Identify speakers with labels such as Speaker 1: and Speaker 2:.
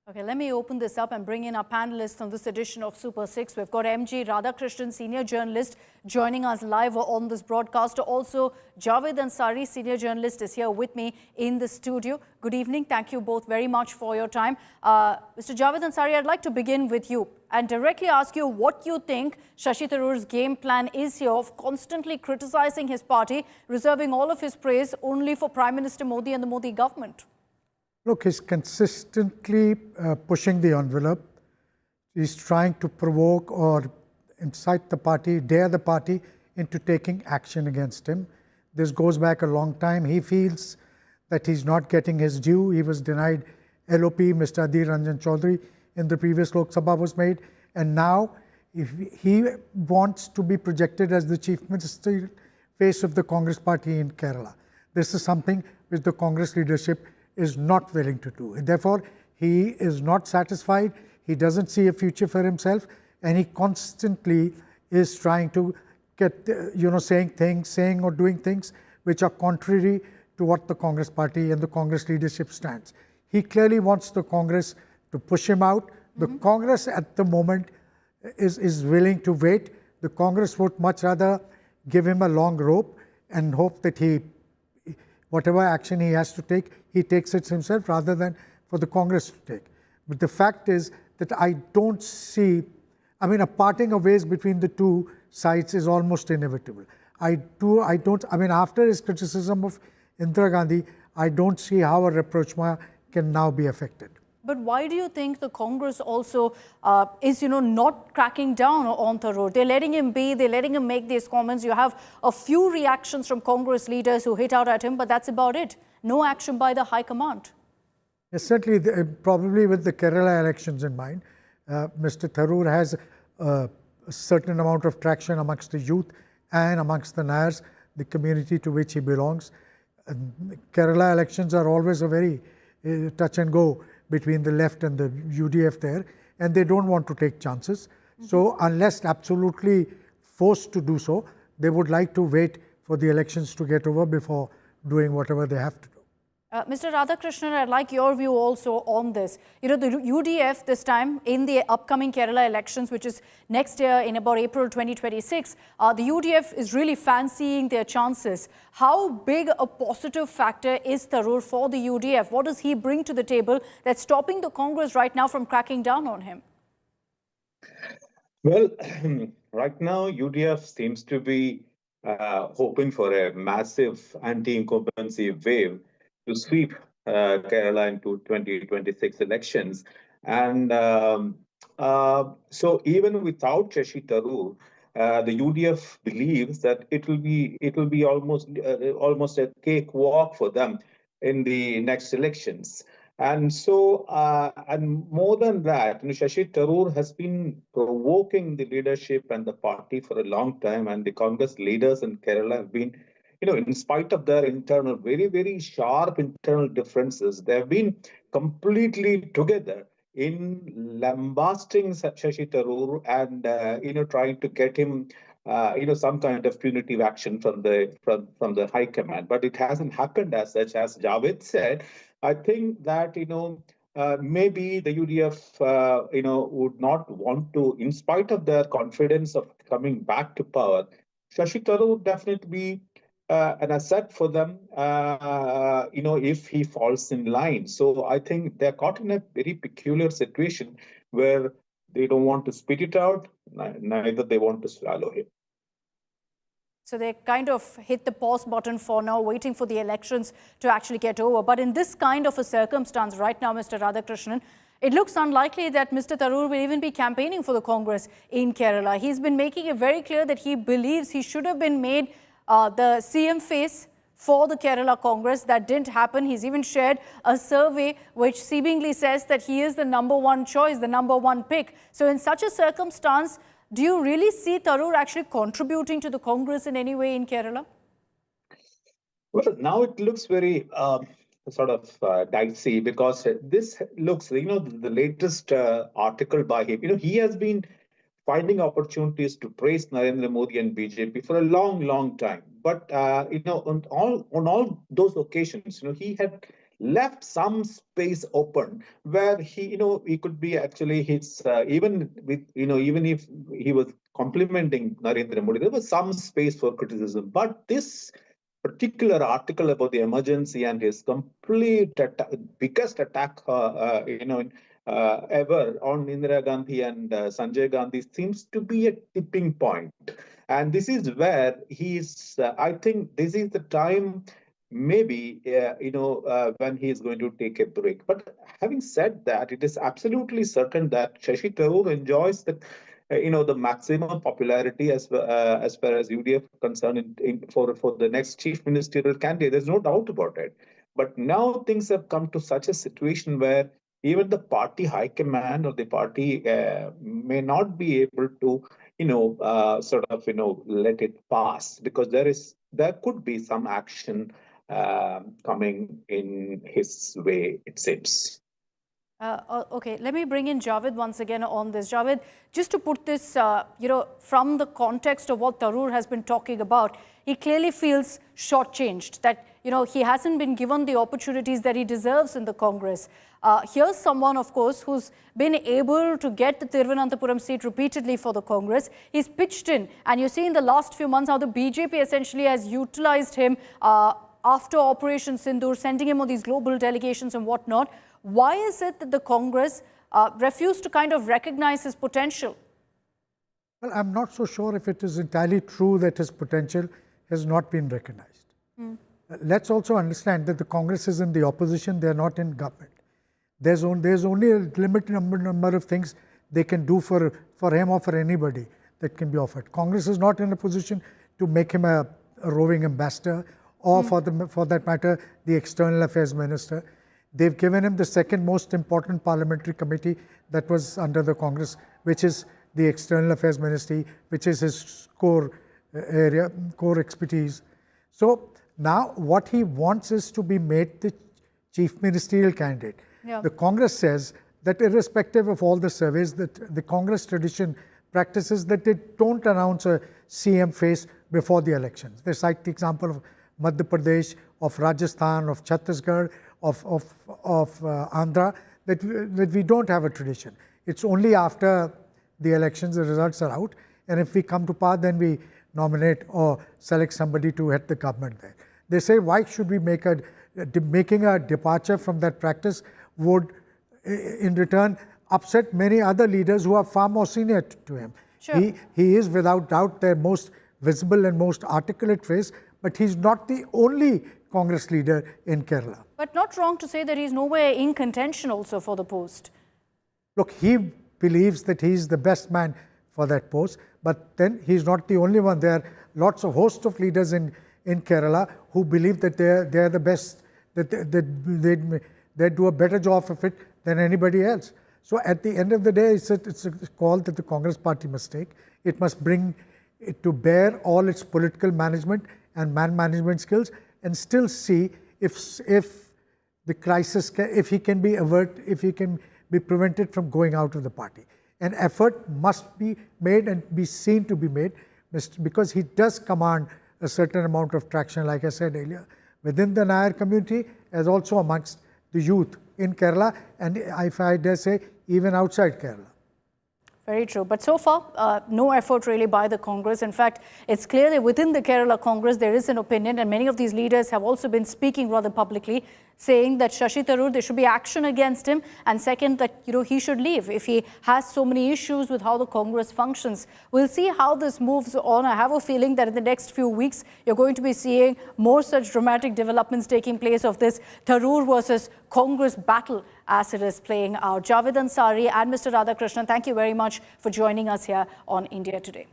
Speaker 1: Okay, let me open this up and bring in our panelists on this edition of Super 6. We've got MG Radhakrishnan, senior journalist, joining us live on this broadcast. Also, Javed Ansari, senior journalist, is here with me in the studio. Good evening. Thank you both very much for your time. Mr. Javed Ansari, I'd like to begin with you and directly ask you what you think Shashi Tharoor's game plan is here of constantly criticizing his party, reserving all of his praise only for Prime Minister Modi and the Modi government.
Speaker 2: Look, he's consistently pushing the envelope. He's trying to provoke or incite the party, dare the party into taking action against him. This goes back a long time. He feels that he's not getting his due. He was denied LOP, Mr. Adhir Ranjan Chaudhary in the previous Lok Sabha was made. And now if he wants to be projected as the chief ministerial face of the Congress party in Kerala. This is something which the Congress leadership is not willing to do. Therefore, he is not satisfied. He doesn't see a future for himself, and he constantly is trying to get, saying or doing things which are contrary to what the Congress party and the Congress leadership stands. He clearly wants the Congress to push him out. The Congress at the moment is willing to wait. The Congress would much rather give him a long rope and hope that whatever action he has to take, he takes it himself rather than for the Congress to take. But the fact is that I don't see, a parting of ways between the two sides is almost inevitable. After his criticism of Indira Gandhi, I don't see how a rapprochement can now be affected.
Speaker 1: But why do you think the Congress also is, not cracking down on Tharoor? They're letting him be, they're letting him make these comments. You have a few reactions from Congress leaders who hit out at him, but that's about it. No action by the High Command.
Speaker 2: Yes, certainly, probably with the Kerala elections in mind, Mr. Tharoor has a certain amount of traction amongst the youth and amongst the Nayars, the community to which he belongs. Kerala elections are always a very touch and go between the left and the UDF there, and they don't want to take chances. So unless absolutely forced to do so, they would like to wait for the elections to get over before doing whatever they have to do.
Speaker 1: Mr. Radhakrishnan, I'd like your view also on this. The UDF this time in the upcoming Kerala elections, which is next year in about April 2026, the UDF is really fancying their chances. How big a positive factor is Tharoor for the UDF? What does he bring to the table that's stopping the Congress right now from cracking down on him?
Speaker 3: Well, right now, UDF seems to be hoping for a massive anti-incumbency wave to sweep Kerala into 2026 elections. And so even without Shashi Tharoor, the UDF believes that it will be almost a cakewalk for them in the next elections. And so, and more than that, Shashi Tharoor has been provoking the leadership and the party for a long time, and the Congress leaders in Kerala have been, in spite of their internal, very, very sharp internal differences, they have been completely together in lambasting Shashi Tharoor and, trying to get him, some kind of punitive action from the high command. But it hasn't happened as such, as Javed said. I think that, maybe the UDF, would not want to, in spite of their confidence of coming back to power, Shashi Tharoor would definitely be an asset for them, if he falls in line. So I think they're caught in a very peculiar situation where they don't want to spit it out, neither they want to swallow him.
Speaker 1: So they kind of hit the pause button for now, waiting for the elections to actually get over. But in this kind of a circumstance right now, Mr. Radhakrishnan, it looks unlikely that Mr. Tharoor will even be campaigning for the Congress in Kerala. He's been making it very clear that he believes he should have been made the CM face for the Kerala Congress. That didn't happen. He's even shared a survey which seemingly says that he is the #1 choice, the #1 pick. So in such a circumstance, do you really see Tharoor actually contributing to the Congress in any way in Kerala?
Speaker 3: Well, now it looks very dicey, because this looks, the latest article by him, he has been finding opportunities to praise Narendra Modi and BJP for a long, long time. But, on all those occasions, he had left some space open where he could be actually his even with even if he was complimenting Narendra Modi, there was some space for criticism. But this particular article about the emergency and his complete biggest attack, ever on Indira Gandhi and Sanjay Gandhi seems to be a tipping point. And this is where I think this is the time, maybe, when he is going to take a break. But having said that, it is absolutely certain that Shashi Tharoor enjoys the maximum popularity as far as UDF concerned for the next chief ministerial candidate. There's no doubt about it. But now things have come to such a situation where even the party high command or the party may not be able to let it pass, because there could be some action coming in his way, it seems.
Speaker 1: Okay, let me bring in Javed once again on this. Javed, just to put this, from the context of what Tharoor has been talking about, he clearly feels shortchanged, that, he hasn't been given the opportunities that he deserves in the Congress. Here's someone, of course, who's been able to get the Thiruvananthapuram seat repeatedly for the Congress. He's pitched in, and you see in the last few months how the BJP essentially has utilized him after Operation Sindoor, sending him on these global delegations and whatnot. Why is it that the Congress refused to kind of recognize his potential?
Speaker 2: Well, I'm not so sure if it is entirely true that his potential has not been recognized. Let's also understand that the Congress is in the opposition, they're not in government. There's only a limited number of things they can do for him or for anybody that can be offered. Congress is not in a position to make him a roving ambassador or for that matter, the External Affairs Minister. They've given him the second most important parliamentary committee that was under the Congress, which is the External Affairs Ministry, which is his core area, core expertise. So now what he wants is to be made the chief ministerial candidate. Yeah. The Congress says that irrespective of all the surveys, that the Congress tradition practices that they don't announce a CM face before the elections. They cite the example of Madhya Pradesh, of Rajasthan, of Chhattisgarh, of Andhra, that we don't have a tradition. It's only after the elections, the results are out, and if we come to power, then we nominate or select somebody to head the government there. They say, why should we making a departure from that practice would, in return, upset many other leaders who are far more senior to him. Sure. He is without doubt their most visible and most articulate face, but he's not the only Congress leader in Kerala.
Speaker 1: But not wrong to say that he's nowhere in contention also for the post.
Speaker 2: Look, he believes that he's the best man for that post, but then he's not the only one. There are lots of host of leaders in Kerala who believe that they're the best, that they do a better job of it than anybody else. So at the end of the day, it's a call that the Congress party must take. It must bring it to bear all its political management and management skills, and still see if the crisis, if he can be prevented from going out of the party. An effort must be made and be seen to be made, because he does command a certain amount of traction, like I said earlier, within the Nair community, as also amongst the youth in Kerala, and if I dare say, even outside Kerala.
Speaker 1: Very true. But so far, no effort really by the Congress. In fact, it's clear that within the Kerala Congress, there is an opinion, and many of these leaders have also been speaking rather publicly, saying that Shashi Tharoor, there should be action against him, and second, that he should leave if he has so many issues with how the Congress functions. We'll see how this moves on. I have a feeling that in the next few weeks, you're going to be seeing more such dramatic developments taking place of this Tharoor versus Congress battle as it is playing out. Javed Ansari and Mr. Radhakrishnan, thank you very much for joining us here on India Today.